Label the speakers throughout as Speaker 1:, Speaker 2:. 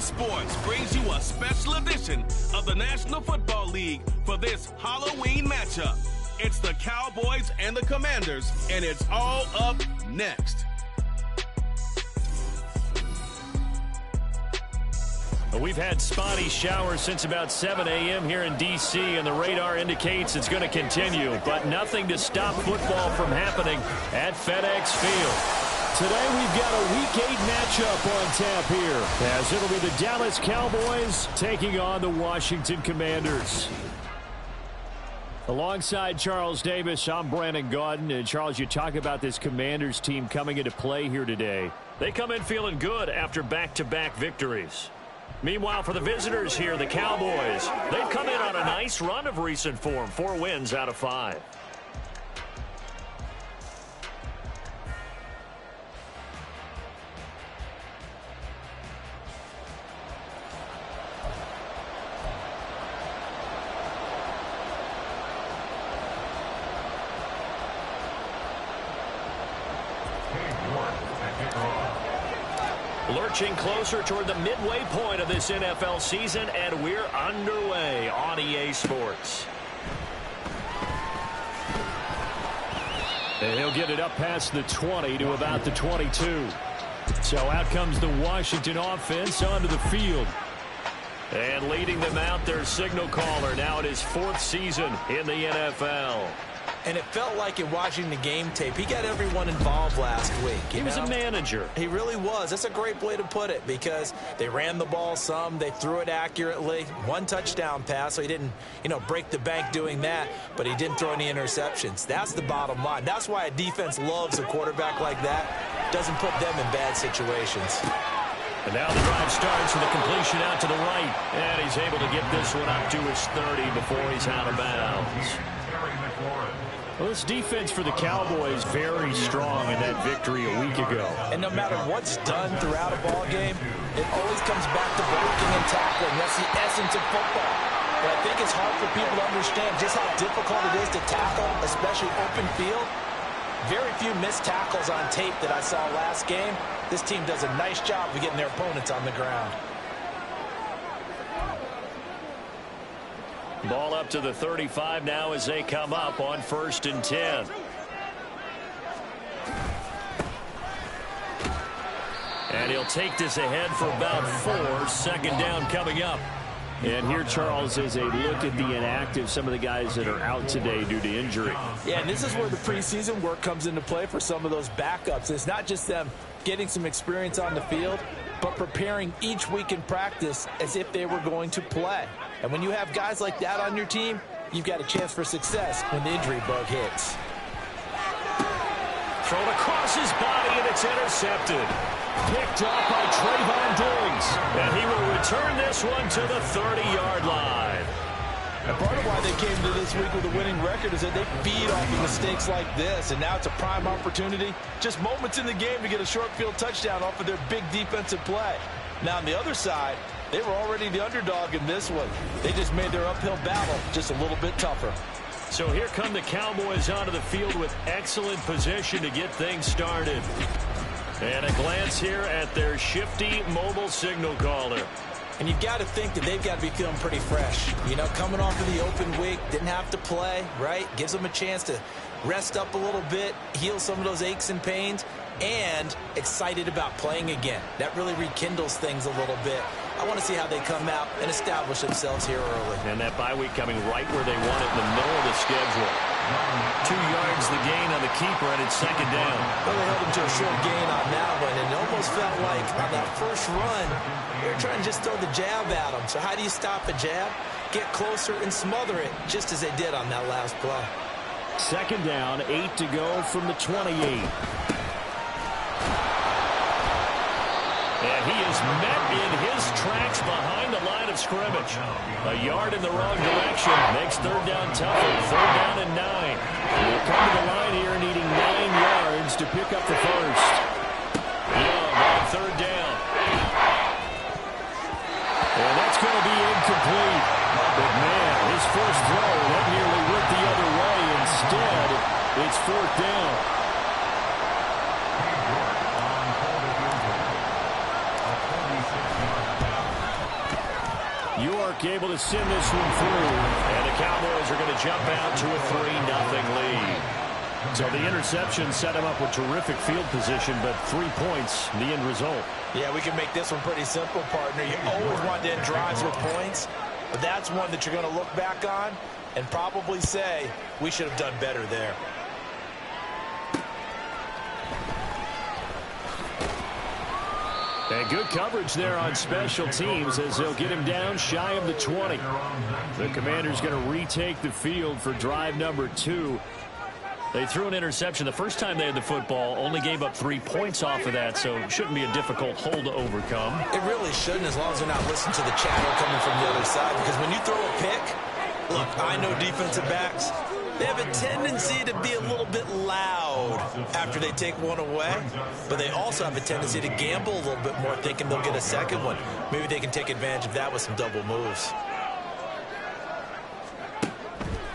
Speaker 1: Sports brings you a special edition of the National Football League for this Halloween matchup. It's the Cowboys and the Commanders, and it's all up next.
Speaker 2: We've had spotty showers since about 7 a.m. here in D.C., and the radar indicates it's going to continue, but nothing to stop football from happening at FedEx Field. Today we've got a Week 8 matchup on tap here, as it'll be the Dallas Cowboys taking on the Washington Commanders. Alongside Charles Davis, I'm Brandon Gaudin. And Charles, you talk about this Commanders team coming into play here today. They come in feeling good after back-to-back victories. Meanwhile, for the visitors here, the Cowboys, they've come in on a nice run of recent form, 4 wins out of 5. Lurching closer toward the midway point of this NFL season, and we're underway on EA Sports. And he'll get it up past the 20 to about the 22. So out comes the Washington offense onto the field. And leading them out, their signal caller, now in his 4th season in the NFL.
Speaker 3: And it felt like in watching the game tape, he got everyone involved last week.
Speaker 2: He was a manager.
Speaker 3: He really was. That's a great way to put it, because they ran the ball some, they threw it accurately. 1 touchdown pass, so he didn't, break the bank doing that, but he didn't throw any interceptions. That's the bottom line. That's why a defense loves a quarterback like that. Doesn't put them in bad situations.
Speaker 2: And now the drive starts with a completion out to the right. And he's able to get this one up to his 30 before he's out of bounds. Well, this defense for the Cowboys very strong in that victory a week ago.
Speaker 3: And no matter what's done throughout a ball game, it always comes back to blocking and tackling. That's the essence of football. But I think it's hard for people to understand just how difficult it is to tackle, especially open field. Very few missed tackles on tape that I saw last game. This team does a nice job of getting their opponents on the ground.
Speaker 2: Ball up to the 35 now as they come up on 1st and 10. And he'll take this ahead for about 4. 2nd down coming up. And here, Charles, is a look at the inactive, some of the guys that are out today due to injury.
Speaker 3: Yeah, and this is where the preseason work comes into play for some of those backups. It's not just them getting some experience on the field, but preparing each week in practice as if they were going to play. And when you have guys like that on your team, you've got a chance for success when the injury bug hits.
Speaker 2: Thrown across his body, and it's intercepted. Picked up by Trayvon Diggs. And he will return this one to the 30-yard line.
Speaker 3: And part of why they came to this week with a winning record is that they feed off of mistakes like this. And now it's a prime opportunity, just moments in the game, to get a short field touchdown off of their big defensive play. Now on the other side, they were already the underdog in this one. They just made their uphill battle just a little bit tougher.
Speaker 2: So here come the Cowboys onto the field with excellent position to get things started. And a glance here at their shifty mobile signal caller.
Speaker 3: And you've got to think that they've got to be feeling pretty fresh. Coming off of the open week, didn't have to play, right? Gives them a chance to rest up a little bit, heal some of those aches and pains, and excited about playing again. That really rekindles things a little bit. I want to see how they come out and establish themselves here early.
Speaker 2: And that bye week coming right where they want it, in the middle of the schedule. 2 yards the gain on the keeper, and it's 2nd down.
Speaker 3: Well, they held him to a short gain on that one, and it almost felt like on that first run, they were trying to just throw the jab at him. So how do you stop a jab? Get closer and smother it, just as they did on that last play.
Speaker 2: 2nd down, 8 to go from the 28. And he is met in his tracks behind the line of scrimmage. A yard in the wrong direction makes 3rd down tougher. 3rd down and 9. We'll come to the line here needing 9 yards to pick up the first. Young on 3rd down. And that's going to be incomplete. But man, his first throw, that nearly went the other way. Instead, it's 4th down. York able to send this one through, and the Cowboys are going to jump out to a 3-0 lead. So the interception set him up with terrific field position, but 3 points, the end result.
Speaker 3: Yeah, we can make this one pretty simple, partner. You always want to end drives with points, but that's one that you're going to look back on and probably say, we should have done better there.
Speaker 2: And good coverage there on special teams as they'll get him down shy of the 20. The Commanders going to retake the field for drive number 2. They threw an interception the first time they had the football, only gave up 3 points off of that, so it shouldn't be a difficult hole to overcome.
Speaker 3: It really shouldn't, as long as they're not listening to the chatter coming from the other side, because when you throw a pick, look, I know defensive backs, they have a tendency to be a little bit loud after they take one away, but they also have a tendency to gamble a little bit more, thinking they'll get a second one. Maybe they can take advantage of that with some double moves.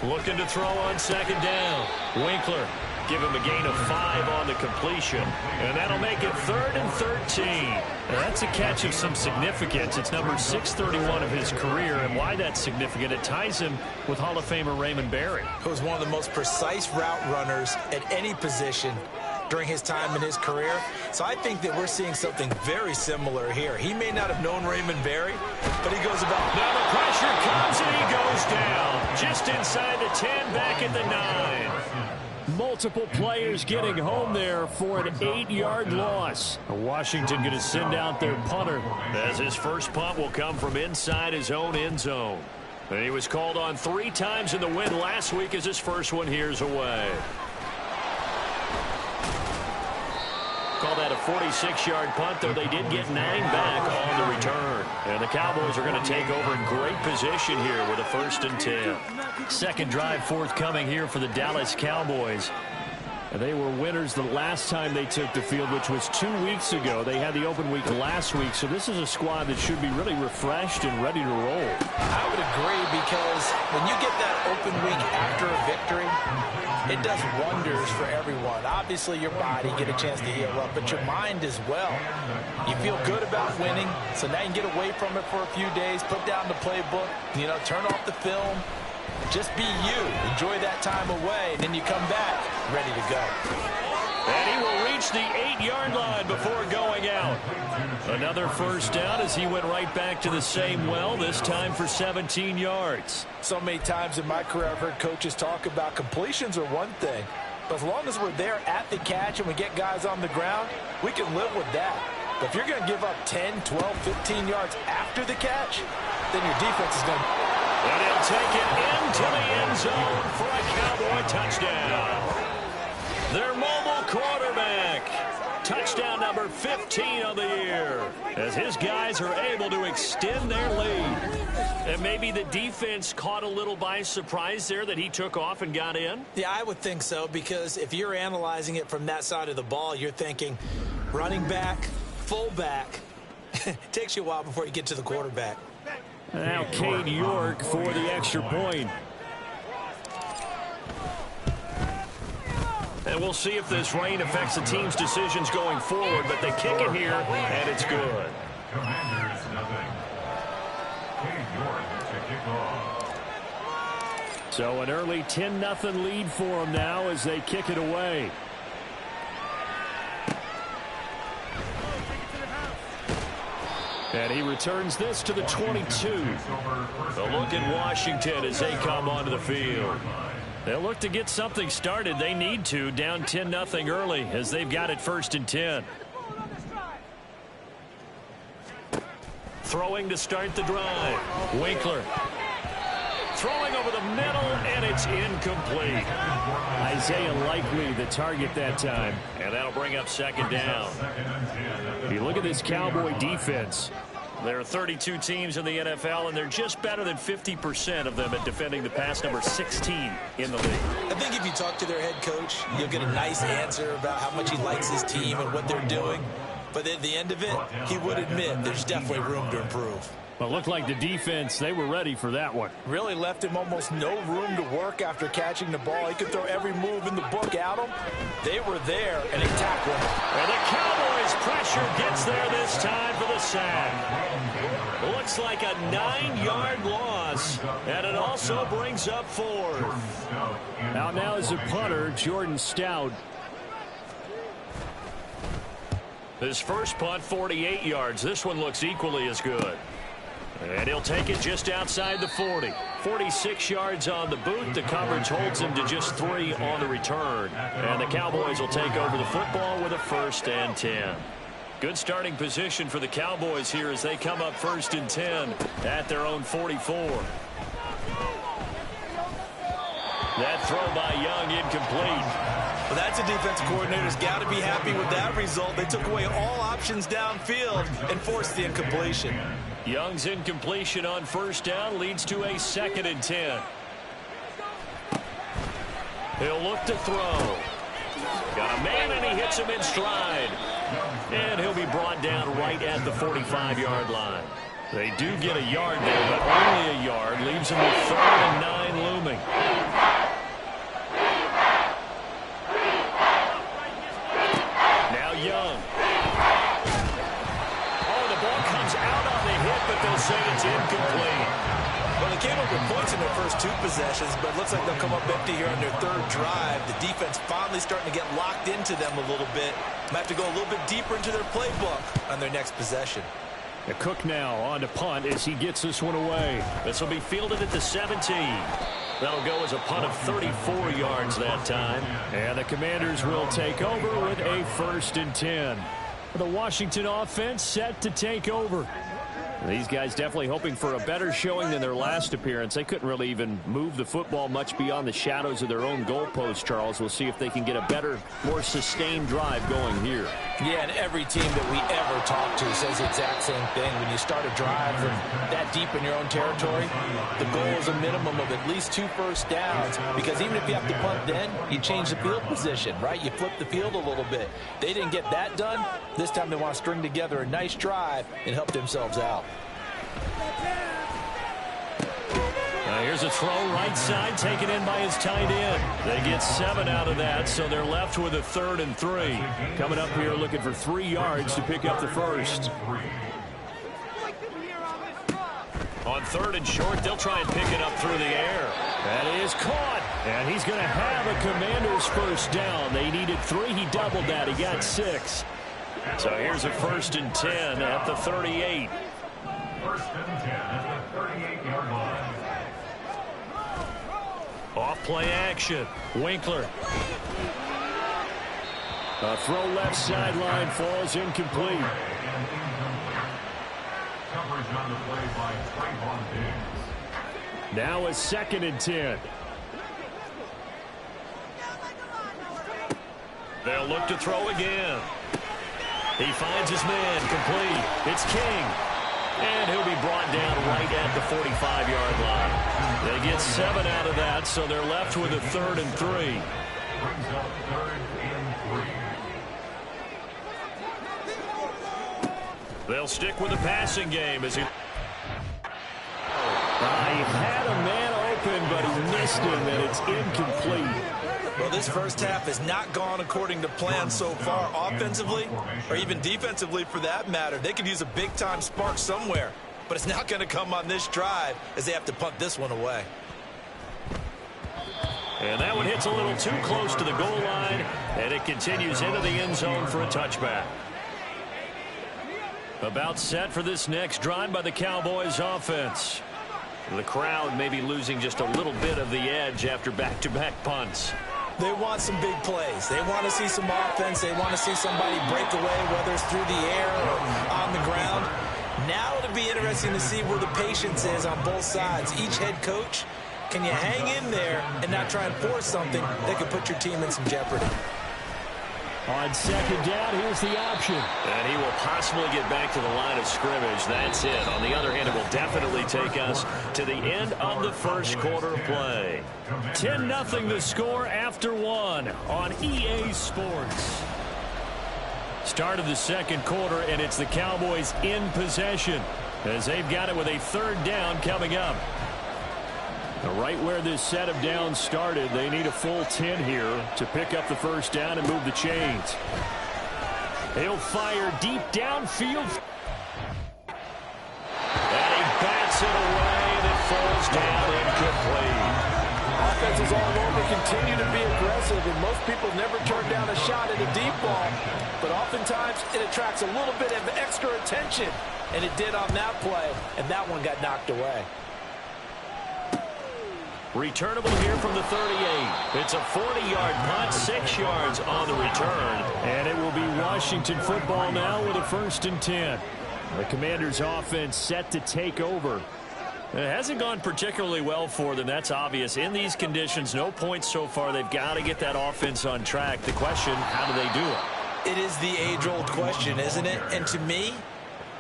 Speaker 2: Looking to throw on second down. Winkler give him a gain of 5 on the completion, and that'll make it 3rd and 13. Now that's a catch of some significance. It's number 631 of his career, and why that's significant, it ties him with Hall of Famer Raymond Berry,
Speaker 3: who was one of the most precise route runners at any position during his time in his career. So I think that we're seeing something very similar here. He may not have known Raymond Berry, but he goes about.
Speaker 2: Now the pressure comes and he goes down. Just inside the 10, back at the 9. Multiple players getting home there for an 8-yard loss. Washington going to send out their punter, as his first punt will come from inside his own end zone. And he was called on 3 times in the win last week as his first one here's away. Call that a 46-yard punt, though they did get 9 back on the return. And the Cowboys are going to take over in great position here with a 1st and 10. Second drive forthcoming here for the Dallas Cowboys. And they were winners the last time they took the field, which was 2 weeks ago. They had the open week last week, so this is a squad that should be really refreshed and ready to roll.
Speaker 3: I would agree, because when you get that open week after a victory, it does wonders for everyone. Obviously, your body get a chance to heal up, but your mind as well. You feel good about winning, so now you can get away from it for a few days, put down the playbook, turn off the film. Just be you. Enjoy that time away, and then you come back ready to go.
Speaker 2: And he will reach the 8-yard line before going out. Another first down as he went right back to the same well, this time for 17 yards.
Speaker 3: So many times in my career I've heard coaches talk about completions are one thing, but as long as we're there at the catch and we get guys on the ground, we can live with that. But if you're going to give up 10, 12, 15 yards after the catch, then your defense is going to...
Speaker 2: And he'll take it into the end zone for a Cowboy touchdown. Their mobile quarterback. Touchdown number 15 of the year, as his guys are able to extend their lead. And maybe the defense caught a little by surprise there that he took off and got in?
Speaker 3: Yeah, I would think so, because if you're analyzing it from that side of the ball, you're thinking running back, fullback. It takes you a while before you get to the quarterback.
Speaker 2: Now Cade York for the extra point. And we'll see if this rain affects the team's decisions going forward, but they kick it here, and it's good. So an early 10-0 lead for them now as they kick it away. And he returns this to the 22. A look at Washington as they come onto the field. They'll look to get something started. They need to, down 10-0 early as they've got it 1st and 10. Throwing to start the drive. Winkler. Throwing over the middle, and it's incomplete. Isaiah Likely the target that time, and that'll bring up 2nd down. If you look at this Cowboy defense, there are 32 teams in the NFL, and they're just better than 50% of them at defending the pass, number 16 in the league.
Speaker 3: I think if you talk to their head coach, you'll get a nice answer about how much he likes his team and what they're doing. But at the end of it, he would admit there's definitely room to improve.
Speaker 2: Well, it looked like the defense, they were ready for that one.
Speaker 3: Really left him almost no room to work after catching the ball. He could throw every move in the book at him. They were there, and he tackled him.
Speaker 2: And the Cowboys' pressure gets there this time for the sack. Looks like a 9-yard loss, and it also brings up 4th.
Speaker 4: Out now is the punter, Jordan Stout.
Speaker 2: His first punt, 48 yards. This one looks equally as good. And he'll take it just outside the 40. 46 yards on the boot. The coverage holds him to just 3 on the return. And the Cowboys will take over the football with a 1st and 10. Good starting position for the Cowboys here as they come up 1st and 10 at their own 44. That throw by Young incomplete.
Speaker 3: Well, that's a defense coordinator's got to be happy with that result. They took away all options downfield and forced the incompletion.
Speaker 2: Young's incompletion on 1st down leads to a 2nd and 10. He'll look to throw. Got a man, and he hits him in stride. And he'll be brought down right at the 45-yard line. They do get a yard there, but only a yard. Leaves him with 3rd and 9 looming. Now Young. Oh, the ball comes out on the hit, but they'll say it's incomplete.
Speaker 3: Well, they came up with points in their first 2 possessions, but it looks like they'll come up empty here on their 3rd drive. The defense finally starting to get locked into them a little bit. Might have to go a little bit deeper into their playbook on their next possession.
Speaker 4: The Cook now on to punt as he gets this one away.
Speaker 2: This will be fielded at the 17. That'll go as a punt of 34 yards that time.
Speaker 4: And the Commanders will take over with a 1st and 10. The Washington offense set to take over. These guys definitely hoping for a better showing than their last appearance. They couldn't really even move the football much beyond the shadows of their own goalpost, Charles. We'll see if they can get a better, more sustained drive going here.
Speaker 3: Yeah, and every team that we ever talk to says the exact same thing. When you start a drive from that deep in your own territory, the goal is a minimum of at least 2 first downs, because even if you have to punt then, you change the field position, right? You flip the field a little bit. They didn't get that done. This time they want to string together a nice drive and help themselves out.
Speaker 2: Here's a throw right side taken in by his tight end. They get 7 out of that, so they're left with a 3rd and 3.
Speaker 4: Coming up here looking for 3 yards to pick up the 1st.
Speaker 2: On 3rd and short, they'll try and pick it up through the air.
Speaker 4: That is caught. And he's going to have a Commander's 1st down. They needed 3. He doubled that. He got 6.
Speaker 2: So here's a 1st and 10 at the 38.
Speaker 5: 1st and 10 at the 38-yard line.
Speaker 2: Off play action. Winkler.
Speaker 4: A throw left sideline falls incomplete.
Speaker 5: Coverage on the play by Trayvon Diggs.
Speaker 4: Now a 2nd and 10.
Speaker 2: They'll look to throw again. He finds his man complete. It's King. And he'll be brought down right at the 45-yard line. They get 7 out of that, so they're left with a 3rd and 3.
Speaker 5: Brings up 3rd and 3.
Speaker 2: They'll stick with the passing game as he...
Speaker 4: He had a man open, but he missed him, and it's incomplete.
Speaker 3: Well, this first half has not gone according to plan so far offensively, or even defensively for that matter. They could use a big-time spark somewhere, but it's not going to come on this drive as they have to punt this one away.
Speaker 2: And that one hits a little too close to the goal line, and it continues into the end zone for a touchback. About set for this next drive by the Cowboys offense. The crowd may be losing just a little bit of the edge after back-to-back punts.
Speaker 3: They want some big plays. They want to see some offense. They want to see somebody break away, whether it's through the air or on the ground. Now it'll be interesting to see where the patience is on both sides. Each head coach, can you hang in there and not try and force something that could put your team in some jeopardy?
Speaker 4: On 2nd down, here's the option.
Speaker 2: And he will possibly get back to the line of scrimmage. That's it. On the other hand, it will definitely take us to the end of the first quarter of play.
Speaker 4: 10-0 the score after 1 on EA Sports. Start of the 2nd quarter, and it's the Cowboys in possession as they've got it with a 3rd down coming up. Right where this set of downs started, they need a full 10 here to pick up the 1st down and move the chains. He'll fire deep downfield.
Speaker 2: Hits it away, and it falls down incomplete.
Speaker 3: Offenses all over continue to be aggressive, and most people never turn down a shot at a deep ball. But oftentimes, it attracts a little bit of extra attention, and it did on that play, and that one got knocked away.
Speaker 2: Returnable here from the 38. It's a 40-yard punt, 6 yards on the return.
Speaker 4: And it will be Washington football now with a 1st and 10. The Commanders' offense set to take over.
Speaker 2: It hasn't gone particularly well for them. That's obvious. In these conditions, no points so far. They've got to get that offense on track. The question, how do they do it?
Speaker 3: It is the age-old question, isn't it? And to me,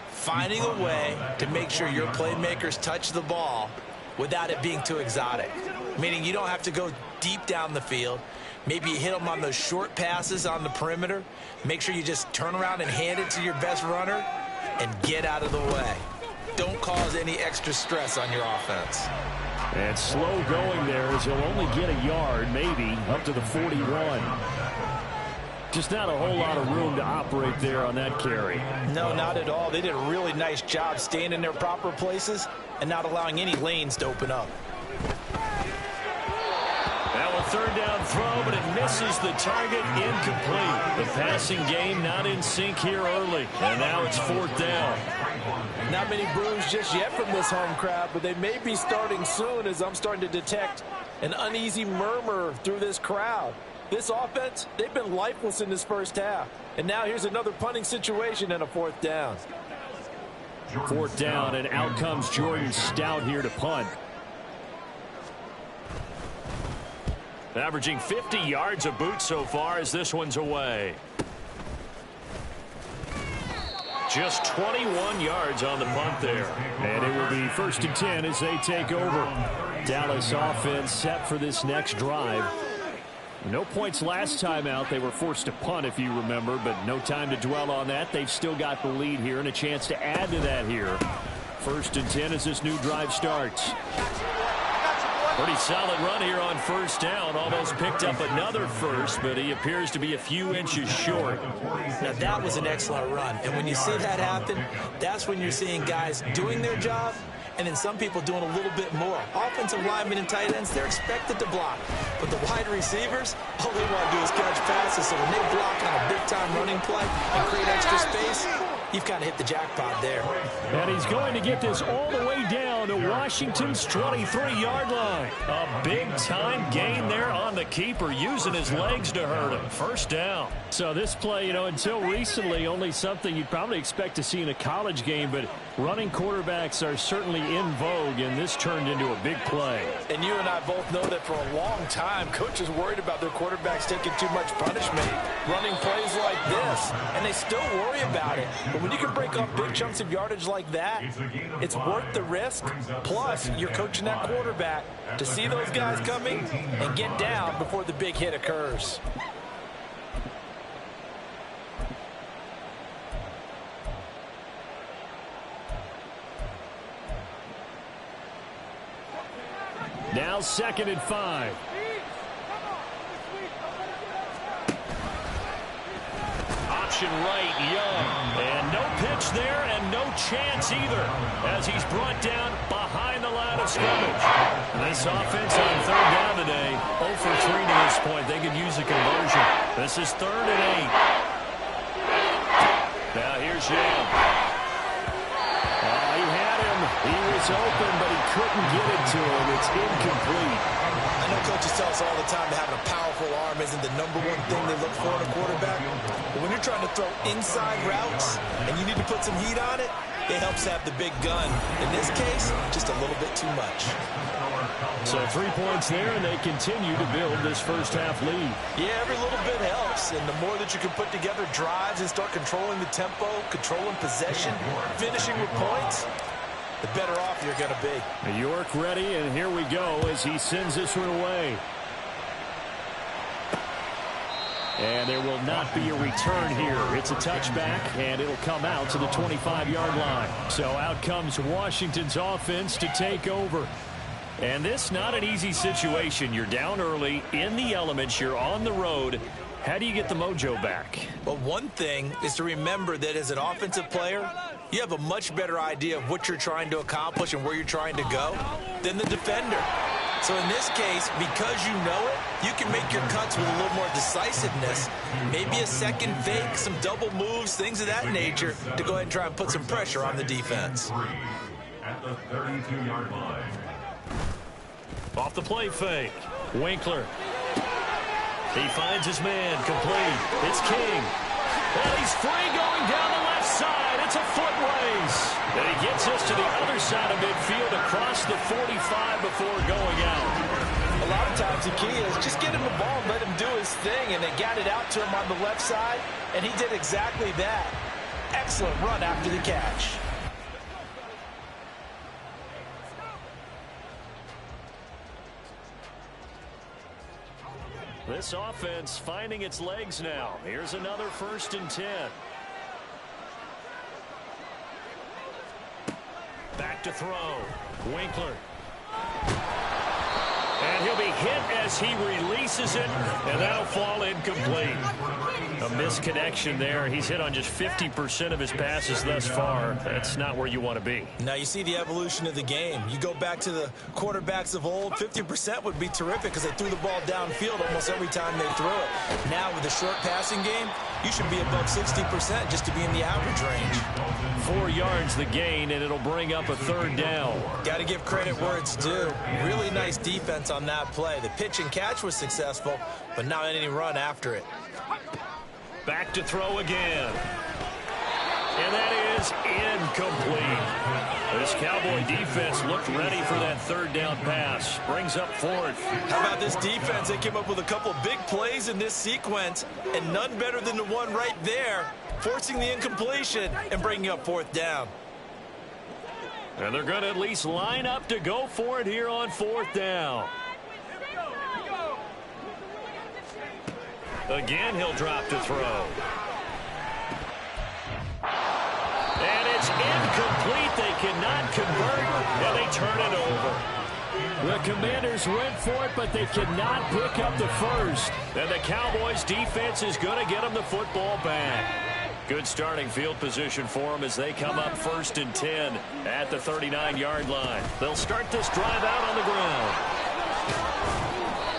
Speaker 3: finding a way to make sure your playmakers touch the ball without it being too exotic. Meaning you don't have to go deep down the field. Maybe you hit them on those short passes on the perimeter. Make sure you just turn around and hand it to your best runner and get out of the way. Don't cause any extra stress on your offense.
Speaker 4: And slow going there as he'll only get a yard, maybe, up to the 41. Just not a whole lot of room to operate there on that carry.
Speaker 3: No, not at all. They did a really nice job staying in their proper places and not allowing any lanes to open up.
Speaker 2: Now a 3rd down throw, but it misses the target, incomplete. The passing game not in sync here early, and now it's 4th down.
Speaker 3: Not many brews just yet from this home crowd, but they may be starting soon as I'm starting to detect an uneasy murmur through this crowd. This offense, they've been lifeless in this first half. And now here's another punting situation and a 4th down.
Speaker 4: 4th down, and out comes Jordan Stout here to punt.
Speaker 2: Averaging 50 yards a boot so far as this one's away. Just 21 yards on the punt there.
Speaker 4: And it will be 1st and 10 as they take over. Dallas offense set for this next drive. No points last time out. They were forced to punt, if you remember, but no time to dwell on that. They've still got the lead here and a chance to add to that here. 1st and 10 as this new drive starts.
Speaker 2: Pretty solid run here on 1st down. Almost picked up another first, but he appears to be a few inches short.
Speaker 3: Now, that was an excellent run. And when you see that happen, that's when you're seeing guys doing their job and then some people doing a little bit more. Offensive linemen and tight ends, they're expected to block. But the wide receivers, all they want to do is catch passes. So when they block on a big-time running play and create extra space, you've kind of hit the jackpot there.
Speaker 4: And he's going to get this all the way down to Washington's 23-yard line.
Speaker 2: A big-time gain there on the keeper, using his legs to hurt him. 1st down.
Speaker 4: So this play, until recently, only something you'd probably expect to see in a college game, but running quarterbacks are certainly in vogue, and this turned into a big play.
Speaker 3: And you and I both know that for a long time, coaches worried about their quarterbacks taking too much punishment, running plays like this, and they still worry about it. But when you can break up big chunks of yardage like that, it's worth the risk. Plus, you're coaching that quarterback to see those guys coming and get down before the big hit occurs.
Speaker 4: Now 2nd and 5.
Speaker 2: Option right, Young. And no pitch there and no chance either as he's brought down behind the line of scrimmage. This offense on 3rd down today, 0 for 3 to this point. They could use a conversion. This is 3rd and 8. Now here's Young.
Speaker 4: He had him. He was open, but he couldn't get it to him. It's incomplete.
Speaker 3: I know coaches tell us all the time that having a powerful arm isn't the #1 thing they look for in a quarterback. But when you're trying to throw inside routes and you need to put some heat on it, it helps have the big gun. In this case, just a little bit too much.
Speaker 4: So 3 points there, and they continue to build this first half lead.
Speaker 3: Yeah, every little bit helps. And the more that you can put together drives and start controlling the tempo, controlling possession, finishing with points, the better off you're going to be.
Speaker 4: York ready, and here we go as he sends this one away. And there will not be a return here. It's a touchback, and it'll come out to the 25-yard line. So out comes Washington's offense to take over. And this not an easy situation. You're down early, in the elements, you're on the road. How do you get the mojo back?
Speaker 3: Well, one thing is to remember that as an offensive player, you have a much better idea of what you're trying to accomplish and where you're trying to go than the defender. So in this case, because you know it, you can make your cuts with a little more decisiveness, maybe a second fake, some double moves, things of that nature, to go ahead and try and put some pressure on the defense.
Speaker 5: At the 32-yard line.
Speaker 2: Off the play fake, Winkler. He finds his man, complete. It's King. And he's free going down the left side. It's a foot race. And he gets us to the other side of midfield across the 45 before going out.
Speaker 3: A lot of times the key is just get him the ball and let him do his thing, and they got it out to him on the left side, and he did exactly that. Excellent run after the catch.
Speaker 2: This offense finding its legs now. Here's another 1st and 10. Back to throw. Winkler. And he'll be hit as he releases it, and that'll fall incomplete. A misconnection there. He's hit on just 50% of his passes thus far. That's not where you want to be.
Speaker 3: Now you see the evolution of the game. You go back to the quarterbacks of old, 50% would be terrific because they threw the ball downfield almost every time they threw it. Now with the short passing game, you should be above 60% just to be in the average range.
Speaker 2: 4 yards the gain, and it'll bring up a 3rd down.
Speaker 3: Got to give credit where it's due. Really nice defense on that play. The pitch and catch was successful, but not any run after it.
Speaker 2: Back to throw again. And that is incomplete. This Cowboy defense looked ready for that 3rd down pass. Brings up 4th.
Speaker 3: How about this defense? They came up with a couple of big plays in this sequence, and none better than the one right there, forcing the incompletion and bringing up 4th down.
Speaker 2: And they're going to at least line up to go for it here on 4th down. Again, he'll drop to throw. And it's incomplete. They cannot convert, and they turn it over. The Commanders went for it, but they cannot pick up the first. And the Cowboys' defense is going to get them the football back. Good starting field position for them as they come up 1st and 10 at the 39-yard line. They'll start this drive out on the ground.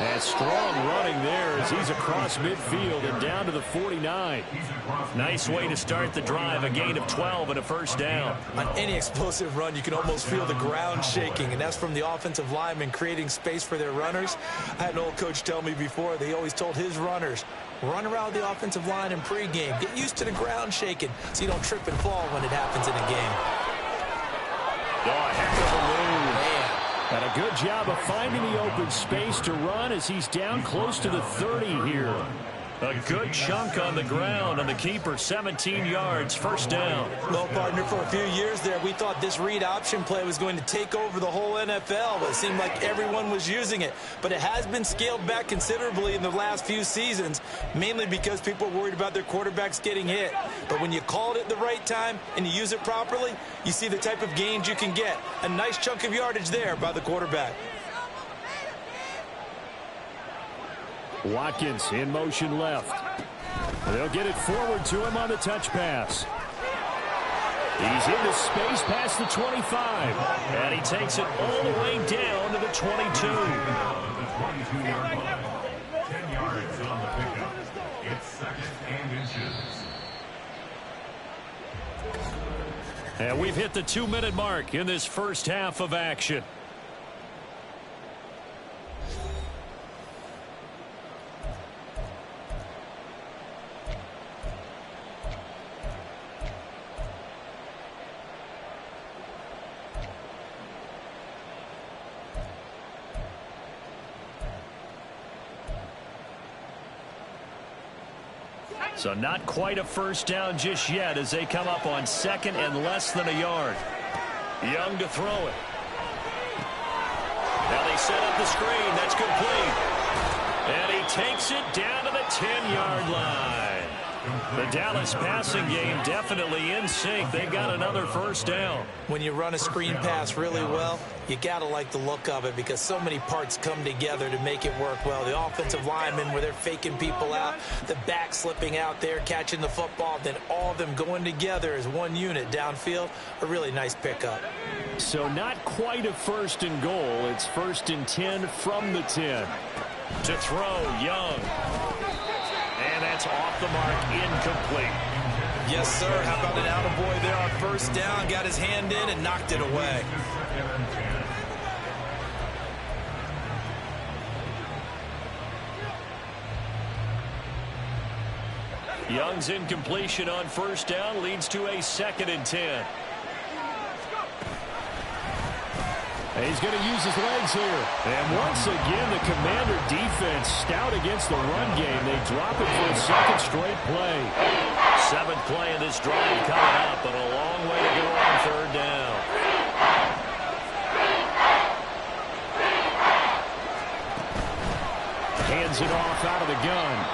Speaker 2: And strong running there as he's across midfield and down to the 49. Nice way to start the drive, a gain of 12 and a 1st down.
Speaker 3: On any explosive run, you can almost feel the ground shaking, and that's from the offensive linemen creating space for their runners. I had an old coach tell me before, they always told his runners, run around the offensive line in pregame. Get used to the ground shaking so you don't trip and fall when it happens in a game.
Speaker 2: Oh, heck of a move. And a good job of finding the open space to run as he's down close to the 30 here. A good chunk on the ground, and the keeper 17 yards, 1st down.
Speaker 3: Well, partner, for a few years there, we thought this read option play was going to take over the whole NFL. It seemed like everyone was using it. But it has been scaled back considerably in the last few seasons, mainly because people are worried about their quarterbacks getting hit. But when you call it at the right time and you use it properly, you see the type of gains you can get. A nice chunk of yardage there by the quarterback.
Speaker 2: Watkins in motion left. They'll get it forward to him on the touch pass. He's into space past the 25. And he takes it all the way down to the 22.
Speaker 5: 10 yards on the pickup. It's 2nd and inches.
Speaker 2: And we've hit the 2-minute mark in this first half of action. So not quite a 1st down just yet as they come up on 2nd and less than a yard. Young to throw it. Now they set up the screen. That's complete. And he takes it down to the 10-yard line. The Dallas passing game definitely in sync. They got another first down.
Speaker 3: When you run a screen pass really well, you got to like the look of it because so many parts come together to make it work well. The offensive linemen where they're faking people out, the back slipping out there, catching the football, then all of them going together as one unit downfield. A really nice pickup.
Speaker 2: So not quite a first and goal. It's first and 10 from the 10. To throw, Young. And that's off the mark, incomplete.
Speaker 3: Yes, sir. How about an attaboy there on first down? Got his hand in and knocked it away.
Speaker 2: Young's incompletion on first down leads to a second and 10.
Speaker 4: He's going to use his legs here. And once again, the Commander defense stout against the run game. They drop it for a second straight play.
Speaker 2: 7th play of this drive coming up, but a long way to go on third down.
Speaker 4: Hands it off out of the gun.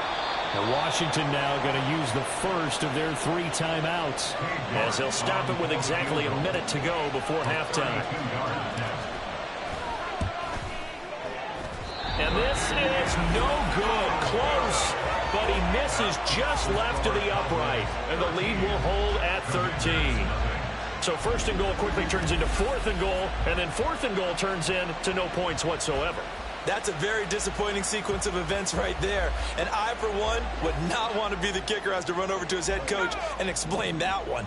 Speaker 4: And Washington now going to use the first of their 3 timeouts.
Speaker 2: As they'll stop it with exactly a minute to go before halftime. And this is no good. Close, but he misses just left of the upright. And the lead will hold at 13. So first and goal quickly turns into 4th and goal, and then 4th and goal turns into no points whatsoever.
Speaker 3: That's a very disappointing sequence of events right there. And I, for one, would not want to be the kicker who has to run over to his head coach and explain that one.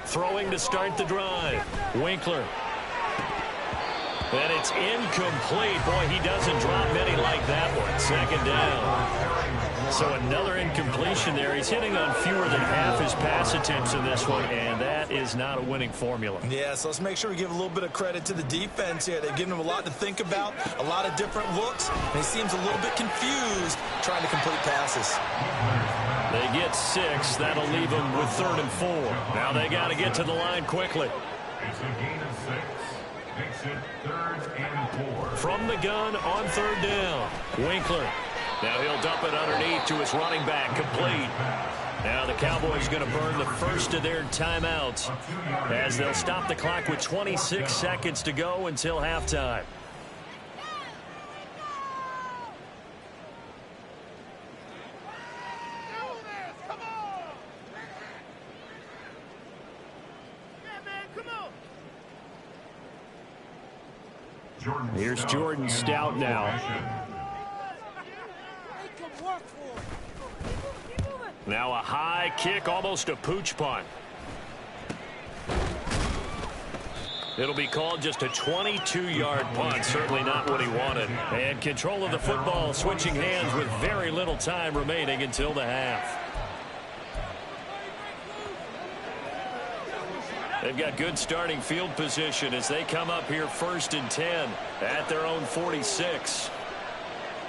Speaker 2: Throwing to start the drive. Winkler. And it's incomplete. Boy, he doesn't drop many like that one. 2nd down. So another incompletion there. He's hitting on fewer than half his pass attempts in this one, and that is not a winning formula.
Speaker 3: Yeah, so let's make sure we give a little bit of credit to the defense here. They've given him a lot to think about, a lot of different looks, and he seems a little bit confused trying to complete passes.
Speaker 2: They get 6. That'll leave them with 3rd and 4. Now they got to get to the line quickly.
Speaker 5: It's a gain of 6. Makes it 3rd and 4.
Speaker 2: From the gun on 3rd down. Winkler. Now he'll dump it underneath to his running back. Complete. Now the Cowboys going to burn the first of their timeouts as they'll stop the clock with 26 seconds to go until halftime.
Speaker 4: Here's Jordan Stout now.
Speaker 2: Now a high kick, almost a pooch punt. It'll be called just a 22-yard punt. Certainly not what he wanted. And control of the football switching hands with very little time remaining until the half. They've got good starting field position as they come up here 1st and 10 at their own 46.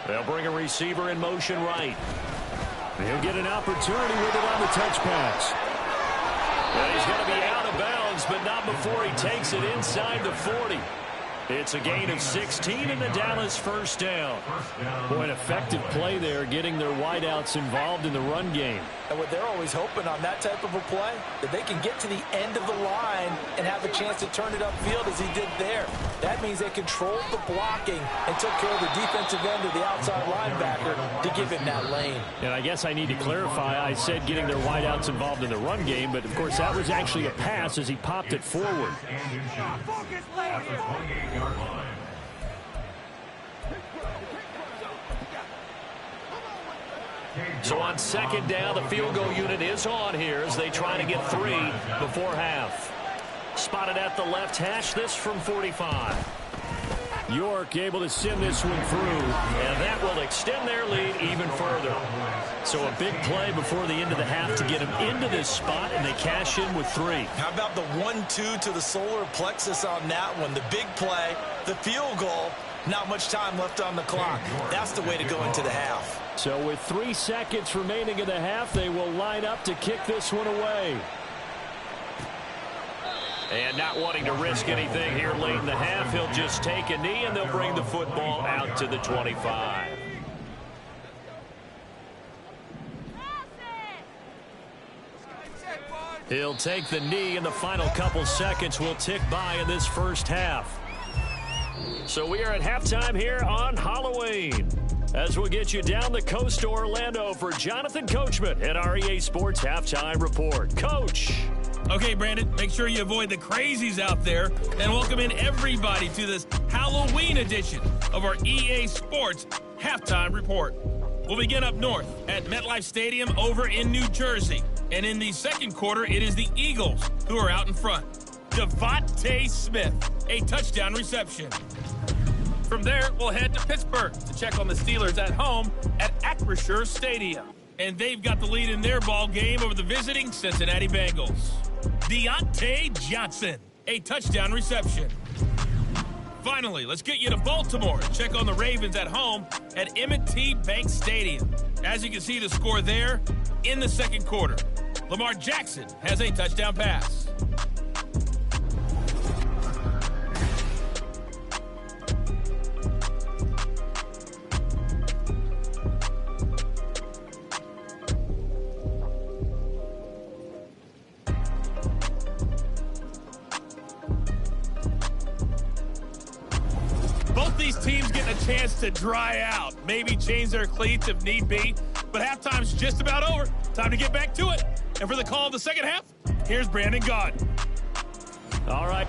Speaker 2: They'll bring a receiver in motion right.
Speaker 4: He'll get an opportunity with it on the touch pass.
Speaker 2: And he's going to be out of bounds, but not before he takes it inside the 40. It's a gain of 16 in the Dallas first down.
Speaker 4: Boy, an effective play there, getting their wideouts involved in the run game.
Speaker 3: And what they're always hoping on that type of a play, that they can get to the end of the line and have a chance to turn it upfield as he did there. That means they controlled the blocking and took care of the defensive end of the outside linebacker to give him that lane.
Speaker 4: And I guess I need to clarify, I said getting their wideouts involved in the run game, but of course that was actually a pass as he popped it forward.
Speaker 5: At the 28-yard line.
Speaker 2: So on 2nd down, the field goal unit is on here as they try to get 3 before half. Spotted at the left hash, this from 45.
Speaker 4: York able to send this one through.
Speaker 2: And that will extend their lead even further. So a big play before the end of the half to get them into this spot, and they cash in with 3.
Speaker 3: How about the 1-2 to the solar plexus on that one? The big play, the field goal, not much time left on the clock. That's the way to go into the half.
Speaker 4: So with 3 seconds remaining in the half, they will line up to kick this one away.
Speaker 2: And not wanting to risk anything here late in the half, he'll just take a knee, and they'll bring the football out to the 25. He'll take the knee, and the final couple seconds will tick by in this first half. So we are at halftime here on Halloween, as we'll get you down the coast to Orlando for Jonathan Coachman at our EA Sports Halftime Report. Coach.
Speaker 6: Okay, Brandon, make sure you avoid the crazies out there and welcome in everybody to this Halloween edition of our EA Sports Halftime Report. We'll begin up north at MetLife Stadium over in New Jersey. And in the second quarter, it is the Eagles who are out in front. Devontae Smith, a touchdown reception. From there, we'll head to Pittsburgh to check on the Steelers at home at Acrisure Stadium. And they've got the lead in their ball game over the visiting Cincinnati Bengals. Deontay Johnson, a touchdown reception. Finally, let's get you to Baltimore and check on the Ravens at home at M&T Bank Stadium. As you can see the score there in the second quarter, Lamar Jackson has a touchdown pass. These teams getting a chance to dry out, maybe change their cleats if need be, but halftime's just about over. Time to get back to it. And for the call of the second half, here's Brandon Gaudin.
Speaker 2: All right.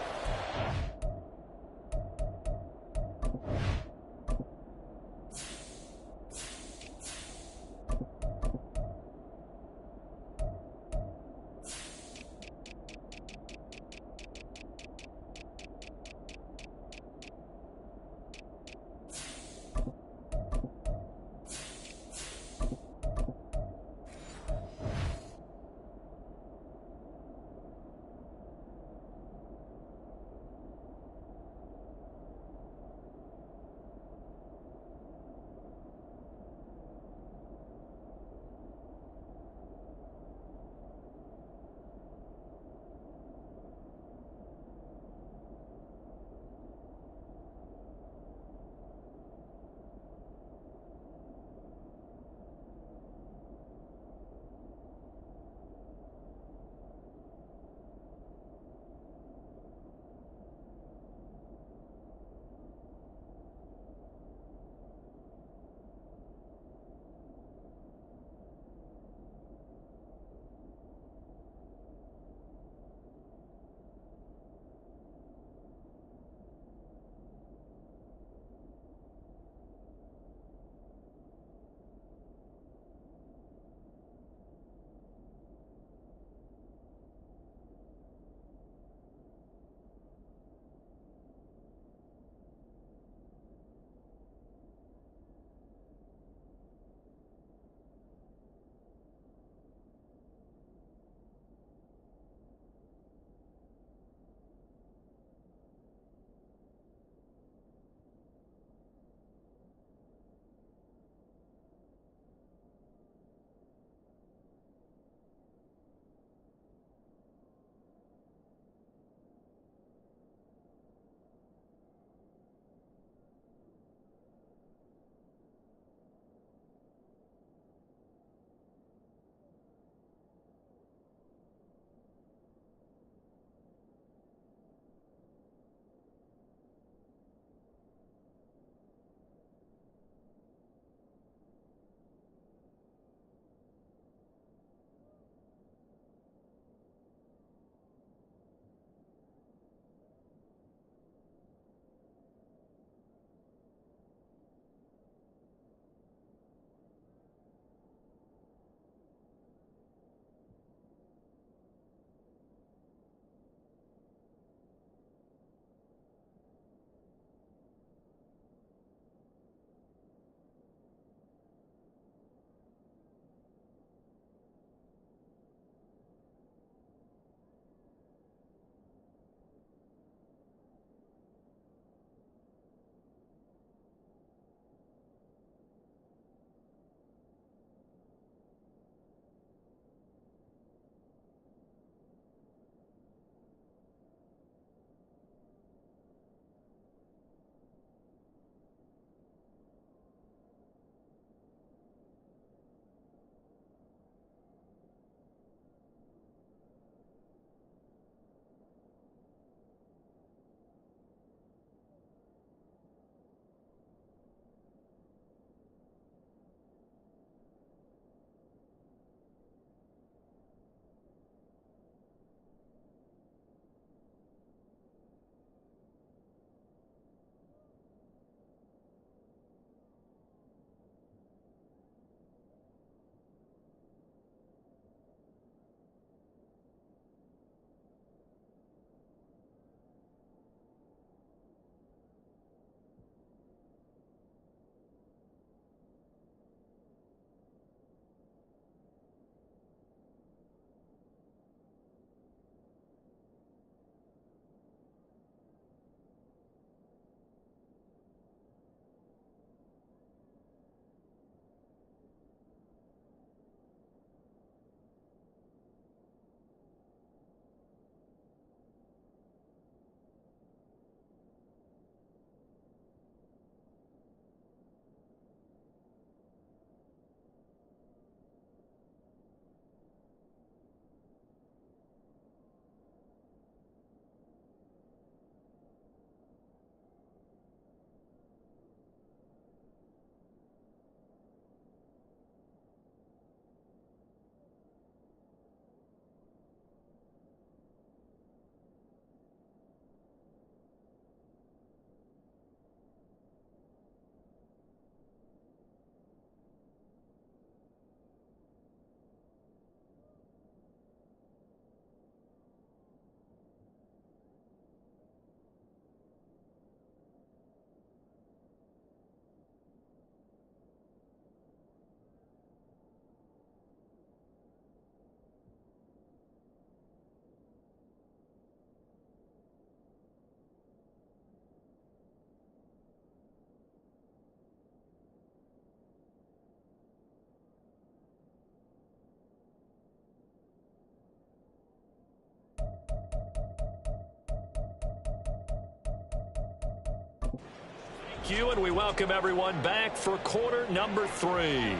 Speaker 2: Thank you, and we welcome everyone back for quarter number 3.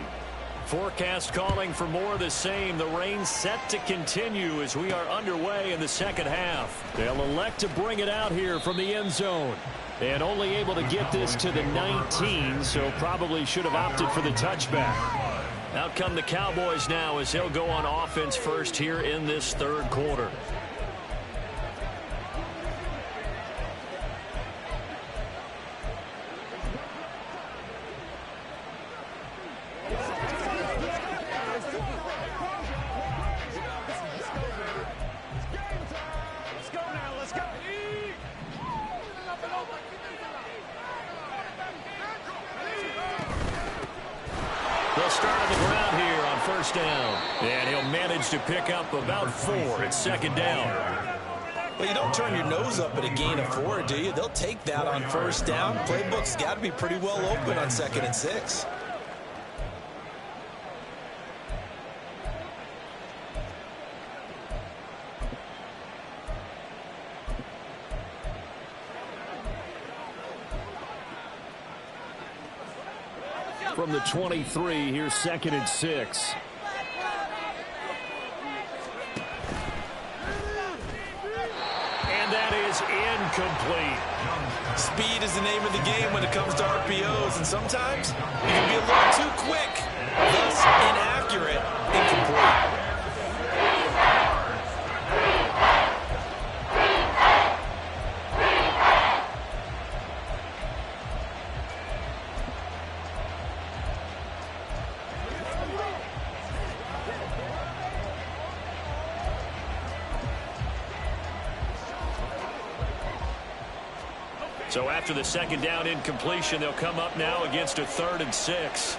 Speaker 2: Forecast calling for more of the same. The rain set to continue as we are underway in the second half. They'll elect to bring it out here from the end zone. And only able to get this to the 19, so probably should have opted for the touchback. Out come the Cowboys now as they'll go on offense first here in this third quarter. They'll start on the ground here on first down. And he'll manage to pick up about 4 at second down.
Speaker 3: Well, you don't turn your nose up at a gain of 4, do you? They'll take that on first down. Playbook's got to be pretty well open on 2nd and 6.
Speaker 2: From the 23, here's 2nd and 6. And that is incomplete.
Speaker 3: Speed is the name of the game when it comes to RPOs, and sometimes you can be a little too quick, thus inaccurate, incomplete.
Speaker 2: So after the second down incompletion, they'll come up now against a 3rd and 6.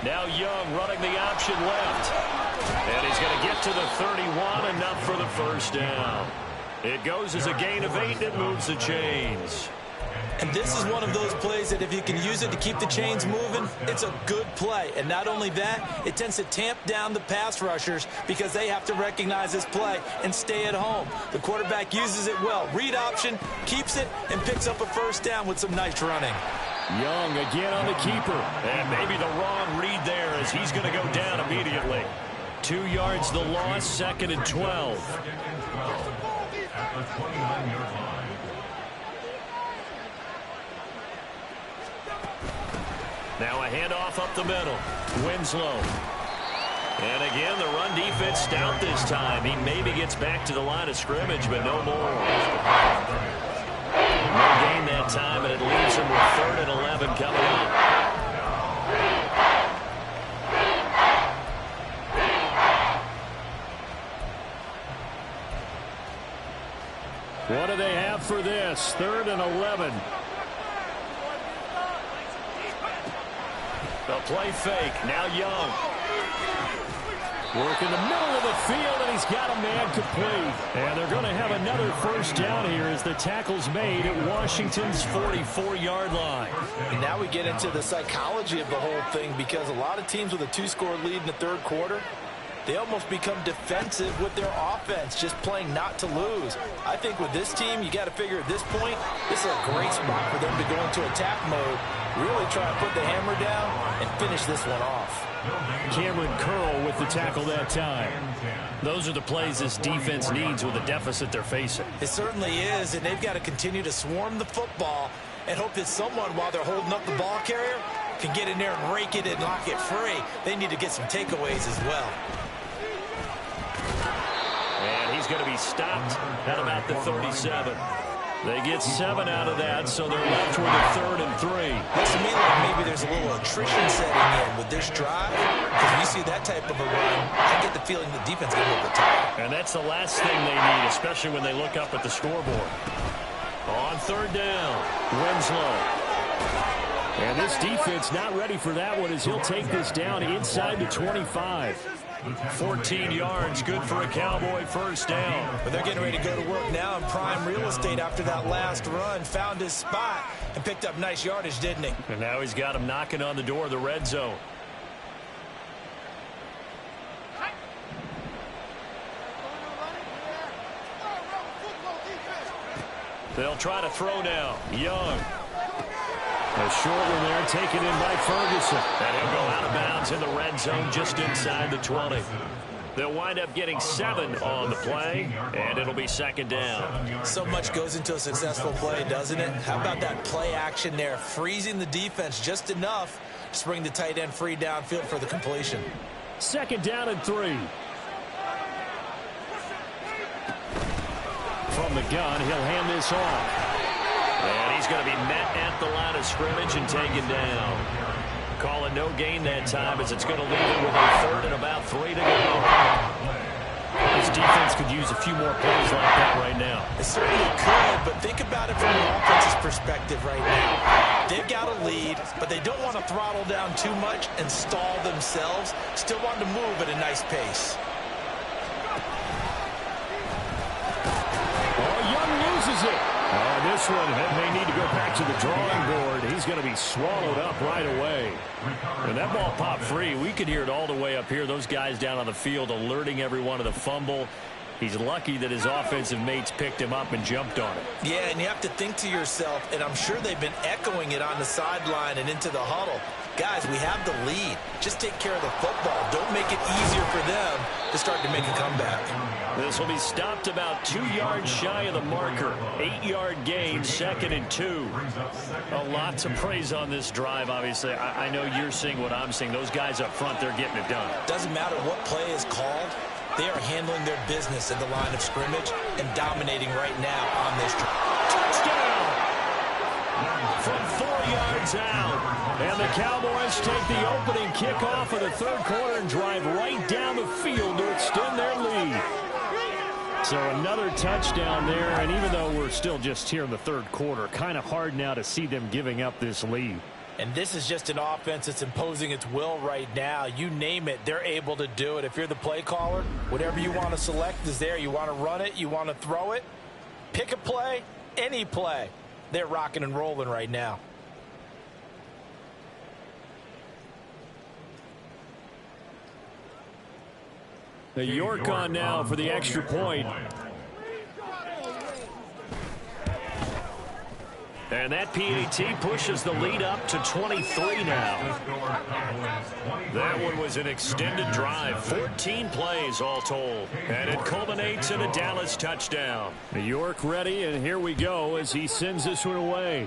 Speaker 2: Now Young running the option left. And he's going to get to the 31, enough for the first down. It goes as a gain of 8, and it moves the chains.
Speaker 3: And this is one of those plays that if you can use it to keep the chains moving, it's a good play. And not only that, it tends to tamp down the pass rushers because they have to recognize this play and stay at home. The quarterback uses it well. Read option, keeps it, and picks up a first down with some nice running.
Speaker 2: Young again on the keeper. And maybe the wrong read there as he's going to go down immediately. 2 yards the loss, 2nd and 12.
Speaker 5: At the 29-yard line.
Speaker 2: Now a handoff up the middle. Winslow. And again, the run defense stout this time. He maybe gets back to the line of scrimmage, but no more. No gain that time, and it leaves him with 3rd and 11 coming up. What do they have for this? 3rd and 11. They'll play fake. Now Young. Work in the middle of the field, and he's got a man complete. And they're going to have another first down here as the tackle's made at Washington's 44-yard line.
Speaker 3: And now we get into the psychology of the whole thing because a lot of teams with a 2-score lead in the third quarter, they almost become defensive with their offense, just playing not to lose. I think with this team, you got to figure at this point, this is a great spot for them to go into attack mode, really try to put the hammer down and finish this one off.
Speaker 2: Cameron Curl with the tackle that time. Those are the plays this defense needs with the deficit they're facing.
Speaker 3: It certainly is, and they've got to continue to swarm the football and hope that someone, while they're holding up the ball carrier, can get in there and rake it and lock it free. They need to get some takeaways as well.
Speaker 2: And he's going to be stopped at about the 37. They get 7 out of that, so they're left with a 3rd and 3.
Speaker 3: Looks to me like maybe there's a little attrition setting in with this drive. Because when you see that type of a run, I get the feeling the defense is a little bit tired.
Speaker 2: And that's the last thing they need, especially when they look up at the scoreboard. On 3rd down, Winslow. And this defense not ready for that one as he'll take this down inside the 25. 14 yards, good for a Cowboy first down.
Speaker 3: But they're getting ready to go to work now in prime real estate after that last run. Found his spot and picked up nice yardage, didn't he?
Speaker 2: And now he's got him knocking on the door of the red zone. They'll try to throw now. Young. A short one there, taken in by Ferguson. And he'll go out of bounds in the red zone just inside the 20. They'll wind up getting 7 on the play, and it'll be second down.
Speaker 3: So much goes into a successful play, doesn't it? How about that play action there, freezing the defense just enough to bring the tight end free downfield for the completion.
Speaker 2: Second down and 3. From the gun, he'll hand this off. And he's going to be met at the line of scrimmage and taken down. Calling no gain that time as it's going to leave him with a third and about 3 to go. This defense could use a few more plays like that right now.
Speaker 3: It certainly could, but think about it from an offense's perspective right now. They've got a lead, but they don't want to throttle down too much and stall themselves. Still want to move at a nice pace.
Speaker 2: Young loses it. This one may need to go back to the drawing board. He's going to be swallowed up right away. And that ball popped free. We could hear it all the way up here. Those guys down on the field alerting everyone of the fumble. He's lucky that his offensive mates picked him up and jumped on it.
Speaker 3: Yeah, and you have to think to yourself, and I'm sure they've been echoing it on the sideline and into the huddle. Guys, we have the lead. Just take care of the football. Don't make it easier for them to start to make a comeback.
Speaker 2: This will be stopped about 2 yards shy of the marker. 8-yard gain, second and 2. A lot to praise on this drive, obviously. I know you're seeing what I'm seeing. Those guys up front, they're getting it done.
Speaker 3: Doesn't matter what play is called. They are handling their business at the line of scrimmage and dominating right now on this drive.
Speaker 2: Touchdown! From 4 yards out. And the Cowboys take the opening kickoff of the third quarter and drive right down the field to extend their lead. So another touchdown there, and even though we're still just here in the third quarter, kind of hard now to see them giving up this lead.
Speaker 3: And this is just an offense that's imposing its will right now. You name it, they're able to do it. If you're the play caller, whatever you want to select is there. You want to run it, you want to throw it, pick a play, any play. They're rocking and rolling right now.
Speaker 2: The York on now for the extra point. And that PAT pushes the lead up to 23 now. That one was an extended drive. 14 plays all told. And it culminates in a Dallas touchdown. The York ready, and here we go as he sends this one away.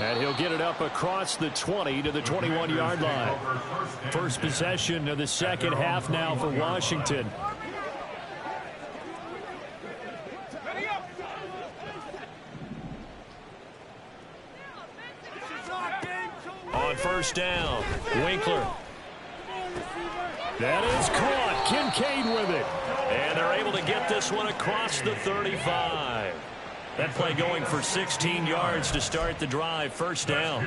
Speaker 2: And he'll get it up across the 20 to the 21-yard line. First possession of the second half now for Washington. On first down, Winkler. That is caught. Kincaid with it. And they're able to get this one across the 35. That play going for 16 yards to start the drive. First down.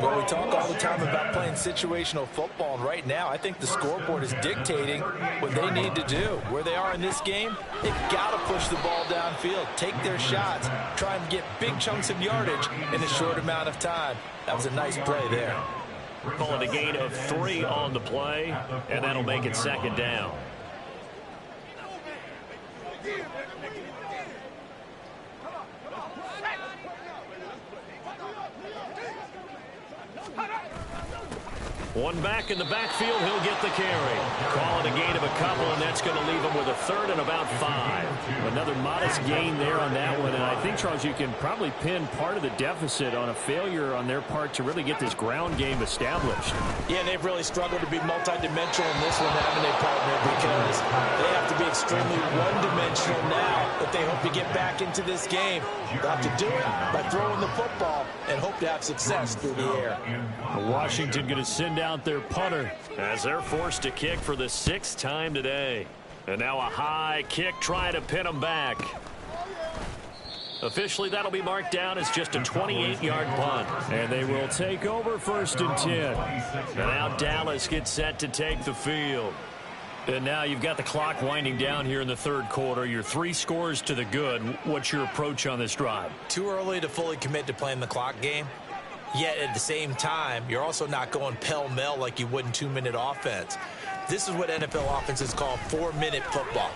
Speaker 3: Well, we talk all the time about playing situational football, and right now I think the scoreboard is dictating what they need to do. Where they are in this game, they've got to push the ball downfield, take their shots, try and get big chunks of yardage in a short amount of time. That was a nice play there.
Speaker 2: Calling a gain of 3 on the play, and that'll make it second down. One back in the backfield, he'll get the carry. Call it a gain of a couple, and that's going to leave him with a third and about 5. Another modest gain there on that one, and I think, Charles, you can probably pin part of the deficit on a failure on their part to really get this ground game established.
Speaker 3: Yeah, they've really struggled to be multidimensional in this one, haven't they, partner? Because they have to be extremely one-dimensional now if they hope to get back into this game. They'll have to do it by throwing the football and hope to have success through the air.
Speaker 2: Washington going to send out their punter as they're forced to kick for the 6th time today. And now a high kick trying to pin them back. Officially, that'll be marked down as just a 28-yard punt. And they will take over 1st and 10. And now Dallas gets set to take the field. And now you've got the clock winding down here in the third quarter. You're 3 scores to the good. What's your approach on this drive?
Speaker 3: Too early to fully commit to playing the clock game. Yet at the same time, you're also not going pell-mell like you would in 2-minute offense. This is what NFL offenses call 4-minute football.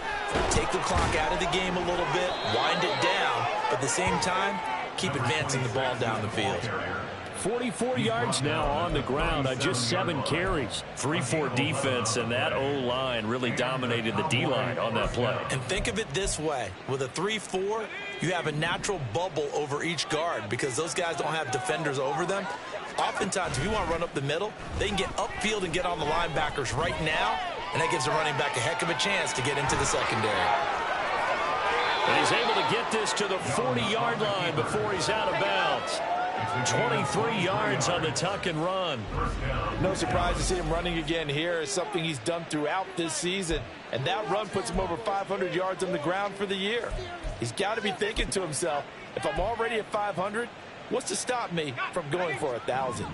Speaker 3: Take the clock out of the game a little bit, wind it down, but at the same time, keep advancing the ball down the field.
Speaker 2: 44 yards now on the ground on just 7 carries. 3-4 defense, and that O-line really dominated the D-line on that play.
Speaker 3: And think of it this way. With a 3-4, you have a natural bubble over each guard because those guys don't have defenders over them. Oftentimes, if you want to run up the middle, they can get upfield and get on the linebackers right now, and that gives the running back a heck of a chance to get into the secondary.
Speaker 2: And he's able to get this to the 40-yard line before he's out of bounds. 23 yards on the tuck and run.
Speaker 7: No surprise to see him running again here. It's something he's done throughout this season, and that run puts him over 500 yards on the ground for the year. He's got to be thinking to himself, if I'm already at 500, what's to stop me from going for 1,000?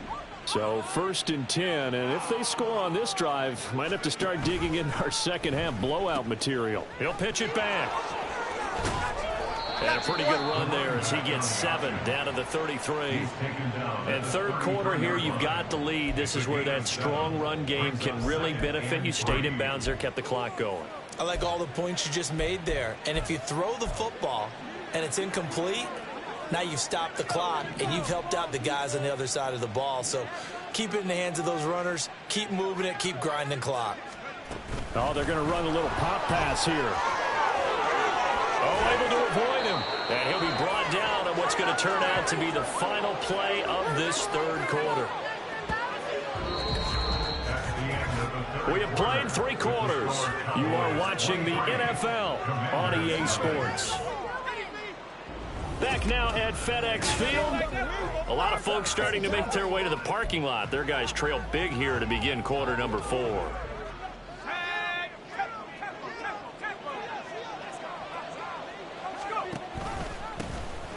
Speaker 2: So 1st and 10, and if they score on this drive, might have to start digging in our second half blowout material. He'll pitch it back. And a pretty good run there as he gets 7 down to the 33. And third quarter here, you've got the lead. This is where that strong run game can really benefit you. Stayed in bounds there, kept the clock going.
Speaker 3: I like all the points you just made there. And if you throw the football and it's incomplete, now you've stopped the clock and you've helped out the guys on the other side of the ball. So keep it in the hands of those runners. Keep moving it. Keep grinding clock.
Speaker 2: Oh, they're going to run a little pop pass here. Oh, able to avoid him. And he'll be brought down on what's going to turn out to be the final play of this third quarter. We have played 3 quarters. You are watching the NFL on EA Sports. Back now at FedEx Field. A lot of folks starting to make their way to the parking lot. Their guys trail big here to begin quarter number 4.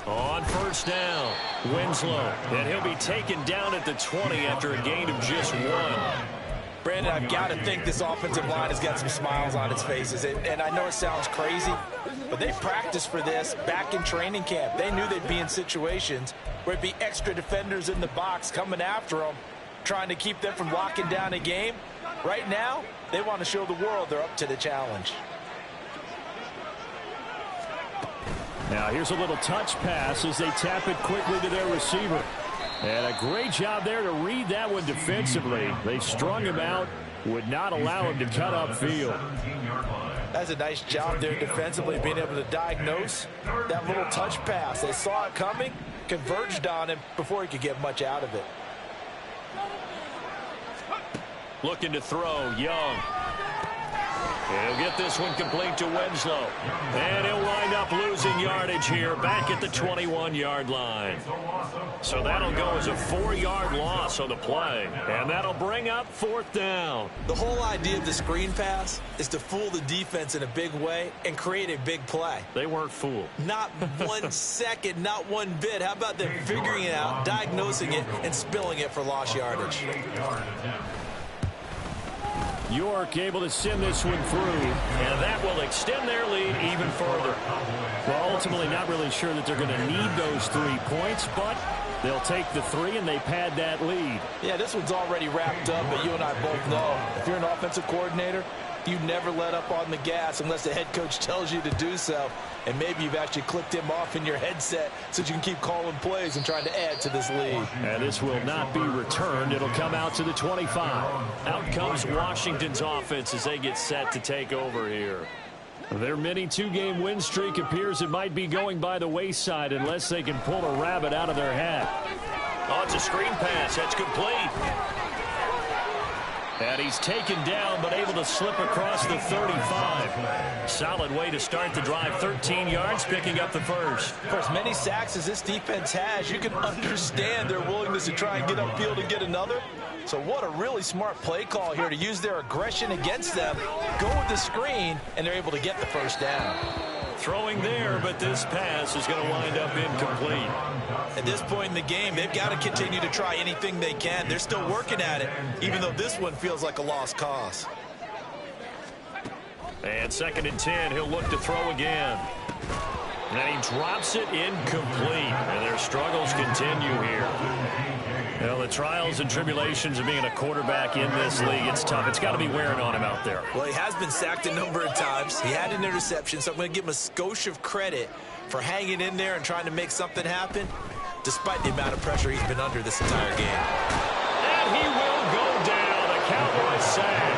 Speaker 2: On first down, Winslow. And he'll be taken down at the 20 after a gain of just 1.
Speaker 7: Brandon, I've got to think this offensive line has got some smiles on its faces. And I know it sounds crazy, but they practiced for this back in training camp. They knew they'd be in situations where it'd be extra defenders in the box coming after them, trying to keep them from locking down a game. Right now, they want to show the world they're up to the challenge.
Speaker 2: Now here's a little touch pass as they tap it quickly to their receiver. And a great job there to read that one defensively. They strung him out, would not allow him to cut upfield.
Speaker 7: That's a nice job there defensively, being able to diagnose that little touch pass. They saw it coming, converged on him before he could get much out of it.
Speaker 2: Looking to throw, Young. He'll get this one complete to Winslow. And he'll wind up losing yardage here back at the 21-yard line. So that'll go as a 4-yard loss on the play. And that'll bring up 4th down.
Speaker 3: The whole idea of the screen pass is to fool the defense in a big way and create a big play.
Speaker 2: They weren't fooled.
Speaker 3: Not 1 second, not one bit. How about them figuring it out, diagnosing it, and spilling it for lost yardage?
Speaker 2: York able to send this one through, and that will extend their lead even further. Well, ultimately not really sure that they're going to need those 3 points, but they'll take the 3 and they pad that lead.
Speaker 7: Yeah, this one's already wrapped up, but you and I both know if you're an offensive coordinator, you never let up on the gas unless the head coach tells you to do so. And maybe you've actually clicked him off in your headset so you can keep calling plays and trying to add to this lead.
Speaker 2: And this will not be returned. It'll come out to the 25. Out comes Washington's offense as they get set to take over here. Their mini 2-game win streak appears it might be going by the wayside unless they can pull a rabbit out of their hat. Oh, it's a screen pass. That's complete. And he's taken down, but able to slip across the 35. Solid way to start the drive. 13 yards, picking up the first.
Speaker 7: For as many sacks as this defense has, you can understand their willingness to try and get upfield and get another. So what a really smart play call here to use their aggression against them, go with the screen, and they're able to get the first down.
Speaker 2: Throwing there, but this pass is going to wind up incomplete.
Speaker 3: At this point in the game, they've got to continue to try anything they can. They're still working at it, even though this one feels like a lost cause.
Speaker 2: And 2nd and 10, he'll look to throw again. And he drops it incomplete. And their struggles continue here. Well, the trials and tribulations of being a quarterback in this league, it's tough. It's got to be wearing on him out there.
Speaker 7: Well, he has been sacked a number of times. He had an interception, so I'm going to give him a skosh of credit for hanging in there and trying to make something happen, despite the amount of pressure he's been under this entire game.
Speaker 2: And he will go down. A Cowboys sack.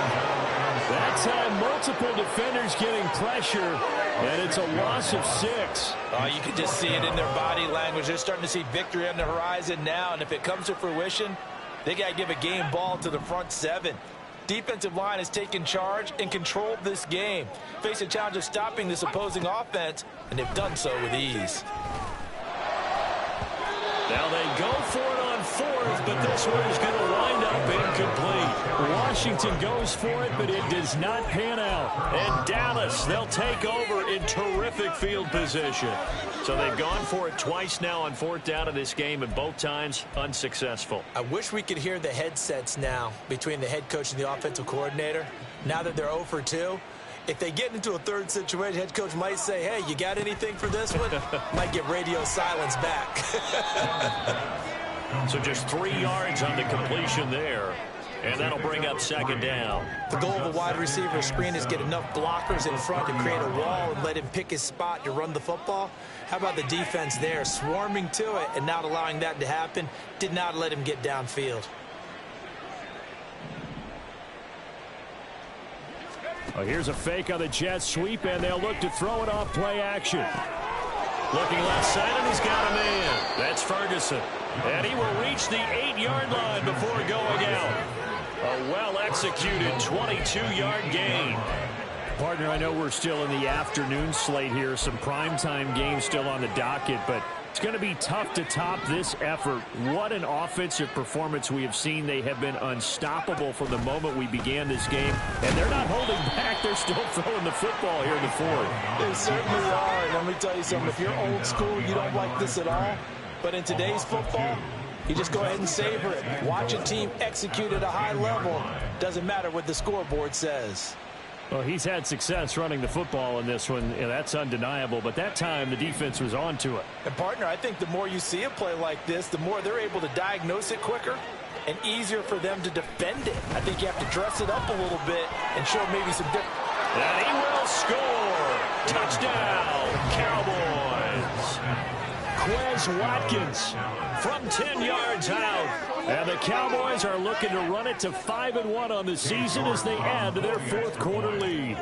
Speaker 2: That time, multiple defenders getting pressure, and it's a loss of 6.
Speaker 7: You can just see it in their body language. They're starting to see victory on the horizon now, and if it comes to fruition, they got to give a game ball to the front 7. Defensive line has taken charge and controlled this game. Face a challenge of stopping this opposing offense, and they've done so with ease.
Speaker 2: Now they go for it on 4th, but this one is going to wind up incomplete. Washington goes for it, but it does not pan out. And Dallas, they'll take over in terrific field position. So they've gone for it twice now on 4th down of this game, and both times unsuccessful.
Speaker 7: I wish we could hear the headsets now between the head coach and the offensive coordinator. Now that they're 0 for 2. If they get into a third situation, head coach might say, hey, you got anything for this one? Might get radio silence back.
Speaker 2: So just 3 yards on the completion there. And that'll bring up 2nd down.
Speaker 7: The goal of a wide receiver screen is get enough blockers in front to create a wall and let him pick his spot to run the football. How about the defense there, swarming to it and not allowing that to happen? Did not let him get downfield.
Speaker 2: Well, here's a fake on the jet sweep, and they'll look to throw it off play action. Looking left side, and he's got a man. That's Ferguson. And he will reach the 8-yard line before going out. A well-executed 22-yard gain. Partner, I know we're still in the afternoon slate here. Some primetime games still on the docket, but it's going to be tough to top this effort. What an offensive performance we have seen. They have been unstoppable from the moment we began this game, and they're not holding back. They're still throwing the football here in the 4th.
Speaker 7: They certainly are, and let me tell you something. If you're old school, you don't like this at all. But in today's football, you just go ahead and savor it. Watch a team execute at a high level. Doesn't matter what the scoreboard says.
Speaker 2: Well, he's had success running the football in this one, and that's undeniable. But that time, the defense was on to it.
Speaker 7: And, partner, I think the more you see a play like this, the more they're able to diagnose it quicker and easier for them to defend it. I think you have to dress it up a little bit and show maybe some different.
Speaker 2: And he will score. Touchdown, Cowboys. Quez Watkins from 10 yards out. And the Cowboys are looking to run it to 5-1 on the season as they add to their 4th quarter lead.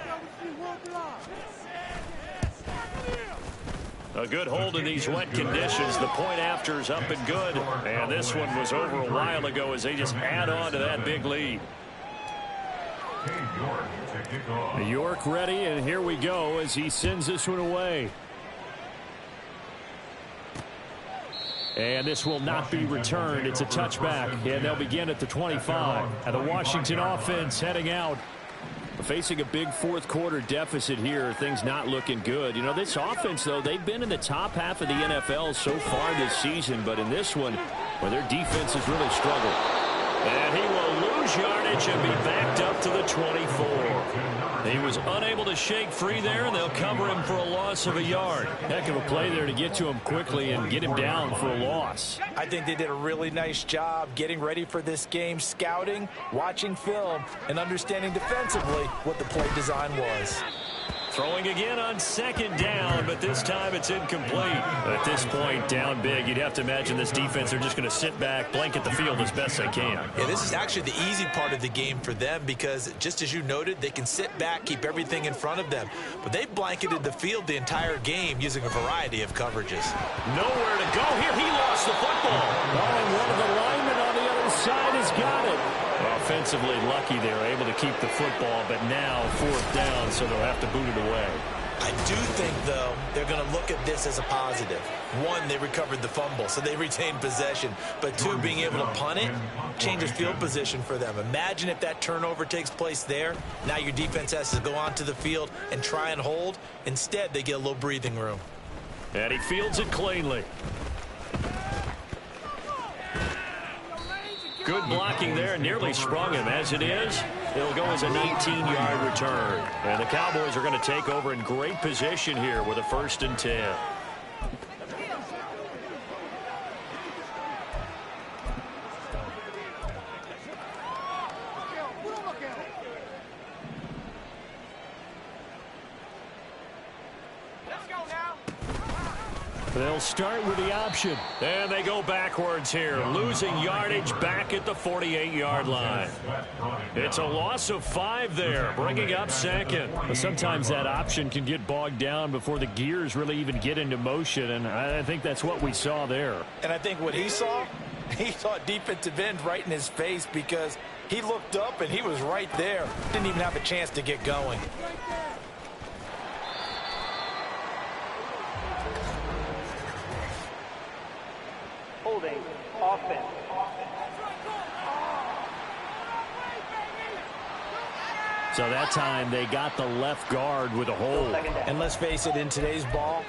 Speaker 2: A good hold in these wet conditions. The point after is up and good. And this one was over a while ago as they just add on to that big lead. York ready, and here we go as he sends this one away. And this will not be returned. It's a touchback, and they'll begin at the 25. And the Washington offense heading out. Facing a big 4th quarter deficit here. Things not looking good. You know, this offense, though, they've been in the top half of the NFL so far this season. But in this one, where their defense has really struggled. And he will lose yardage and be backed up to the 24. He was unable to shake free there, and they'll cover him for a loss of a yard. Heck of a play there to get to him quickly and get him down for a loss.
Speaker 7: I think they did a really nice job getting ready for this game, scouting, watching film, and understanding defensively what the play design was.
Speaker 2: Throwing again on 2nd down, but this time it's incomplete. At this point, down big, you'd have to imagine this defense are just going to sit back, blanket the field as best they can.
Speaker 7: Yeah, this is actually the easy part of the game for them because, just as you noted, they can sit back, keep everything in front of them. But they blanketed the field the entire game using a variety of coverages.
Speaker 2: Nowhere to go here. He lost the football. Oh, and one of the linemen on the other side has got it. Offensively lucky they were able to keep the football, but now 4th down, so they'll have to boot it away.
Speaker 7: I do think, though, they're going to look at this as a positive. 1, they recovered the fumble, so they retained possession. But 2, being able to punt it changes field position for them. Imagine if that turnover takes place there. Now your defense has to go onto the field and try and hold. Instead, they get a little breathing room.
Speaker 2: And he fields it cleanly. Good blocking there, nearly sprung him. As it is, it'll go as a 19-yard return. And the Cowboys are going to take over in great position here with a 1st and 10.
Speaker 4: They'll start with the option. And they go backwards here, losing yardage back at the 48-yard line. It's a loss of 5 there, bringing up second. Sometimes that option can get bogged down before the gears really even get into motion, and I think that's what we saw there.
Speaker 7: And I think what he saw defensive end right in his face, because he looked up and he was right there. Didn't even have a chance to get going.
Speaker 8: Holding offense.
Speaker 4: So that time they got the left guard with a hold.
Speaker 7: And let's face it, in today's ball,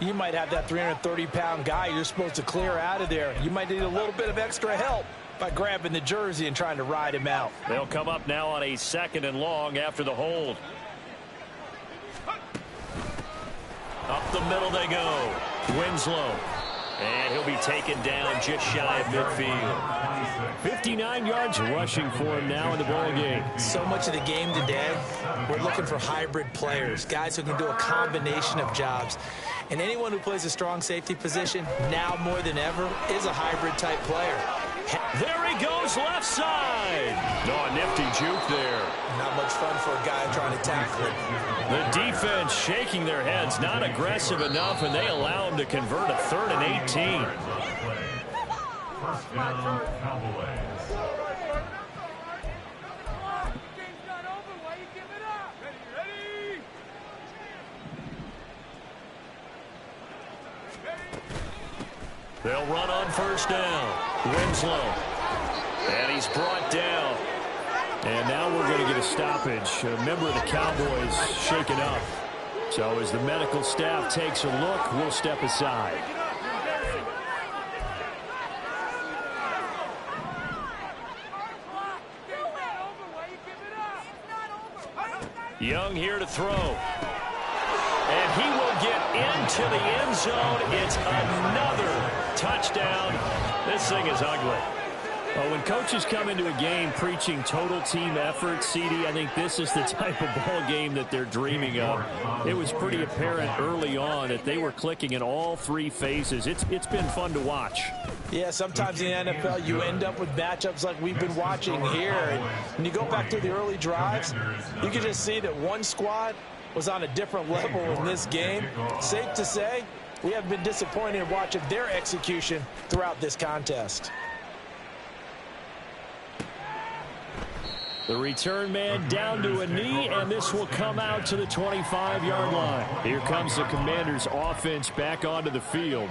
Speaker 7: you might have that 330-pound guy you're supposed to clear out of there. You might need a little bit of extra help by grabbing the jersey and trying to ride him out.
Speaker 4: They'll come up now on a 2nd and long after the hold. Up the middle they go. Winslow. And he'll be taken down just shy of midfield. 59 yards rushing for him now in the ball game.
Speaker 7: So much of the game today, we're looking for hybrid players, guys who can do a combination of jobs. And anyone who plays a strong safety position, now more than ever, is a hybrid type player.
Speaker 4: There he goes, left side. No, a nifty juke there.
Speaker 7: Not much fun for a guy trying to tackle it.
Speaker 4: The defense shaking their heads, not aggressive enough, and they allow him to convert a 3rd and 18.
Speaker 5: First down, Cowboys.
Speaker 4: They'll run on 1st down. Winslow. And he's brought down. And now we're going to get a stoppage. A member of the Cowboys shaken up. So as the medical staff takes a look, we'll step aside. Young here to throw. And he will get into the end zone. It's another touchdown. This thing is ugly. Well, when coaches come into a game preaching total team effort, CD, I think this is the type of ball game that they're dreaming of. It was pretty apparent early on that they were clicking in all 3 phases. It's been fun to watch.
Speaker 7: Yeah, sometimes in the NFL you end up with matchups like we've been watching here. And when you go back to the early drives, you can just see that one squad was on a different level in this game. Safe to say, we have been disappointed in watching their execution throughout this contest.
Speaker 4: The return man down to a knee, and this will come out to the 25-yard line. Here comes the Commanders' offense back onto the field.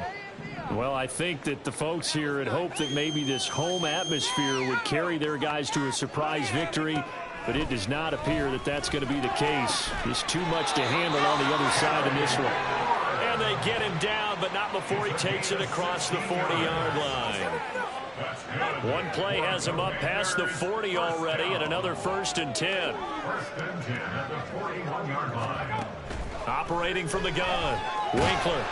Speaker 4: Well, I think that the folks here had hoped that maybe this home atmosphere would carry their guys to a surprise victory, but it does not appear that that's going to be the case. Just too much to handle on the other side in this one. And they get him down, but not before he takes it across the 40-yard line. One play has him up past the 40 already, and another 1st and 10.
Speaker 5: 1st and 10 at the 41-yard line.
Speaker 4: Operating from the gun, Winkler.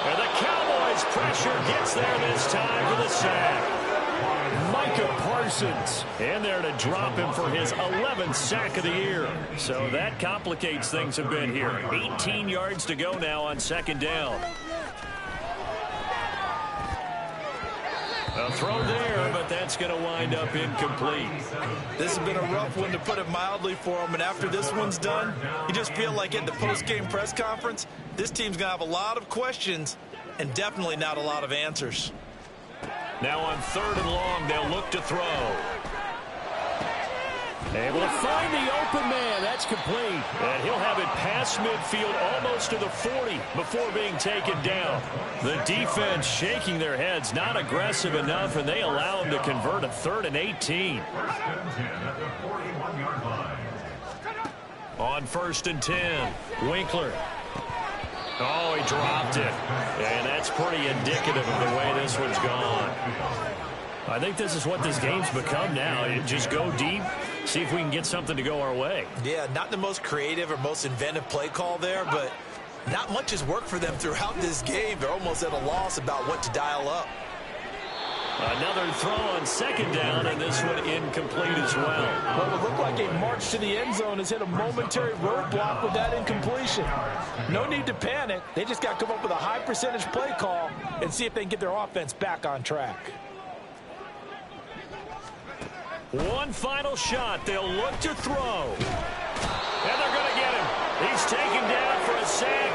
Speaker 4: And the Cowboys pressure gets there this time for the sack. Micah Parsons in there to drop him for his 11th sack of the year. So that complicates things a bit here. 18 yards to go now on 2nd down. A throw there, but that's going to wind up incomplete.
Speaker 7: This has been a rough one, to put it mildly, for him. And after this one's done, you just feel like at the post-game press conference, this team's going to have a lot of questions and definitely not a lot of answers.
Speaker 4: Now on 3rd and long, they'll look to throw. Able to find the open man. That's complete. And he'll have it past midfield almost to the 40 before being taken down. The defense shaking their heads, not aggressive enough, and they allow him to convert a 3rd and 18.
Speaker 5: 1st and 10 at the 41-yard line.
Speaker 4: On 1st and 10, Winkler. Oh, he dropped it. And that's pretty indicative of the way this one's gone. I think this is what this game's become now. You just go deep, see if we can get something to go our way.
Speaker 7: Yeah, not the most creative or most inventive play call there, but not much has worked for them throughout this game. They're almost at a loss about what to dial up.
Speaker 2: Another throw on second down, and this one incomplete as well.
Speaker 7: What would look like a march to the end zone has hit a momentary roadblock with that incompletion. No need to panic. They just got to come up with a high percentage play call and see if they can get their offense back on track.
Speaker 2: One final shot. They'll look to throw. And they're going to get him. He's taken down for a sack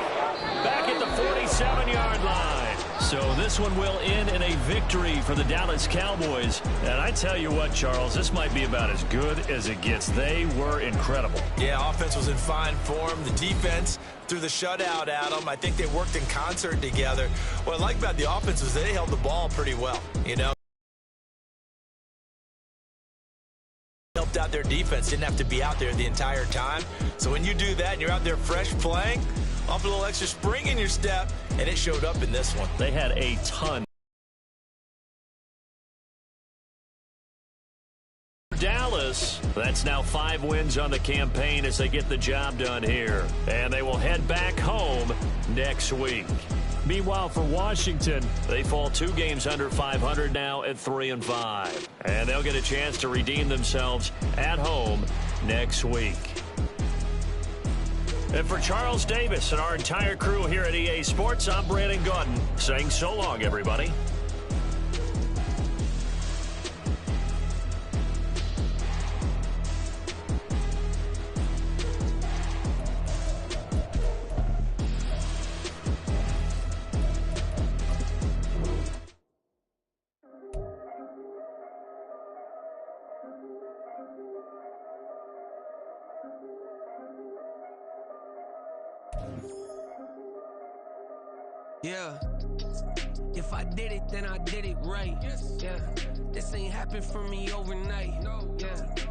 Speaker 2: back at the 47-yard line. So this one will end in a victory for the Dallas Cowboys. And I tell you what, Charles, this might be about as good as it gets. They were incredible.
Speaker 7: Yeah, offense was in fine form. The defense threw the shutout at them. I think they worked in concert together. What I like about the offense was they held the ball pretty well, you know. Helped out their defense, didn't have to be out there the entire time. So when you do that and you're out there fresh playing, off a little extra spring in your step, and it showed up in this one.
Speaker 2: They had a ton. Dallas, that's now 5 wins on the campaign as they get the job done here. And they will head back home next week. Meanwhile, for Washington, they fall 2 games under 500 now at 3-5. And they'll get a chance to redeem themselves at home next week. And for Charles Davis and our entire crew here at EA Sports, I'm Brandon Gaudin saying so long, everybody.
Speaker 9: Yeah, if I did it, then I did it right. Yeah, this ain't happened for me overnight. Yeah.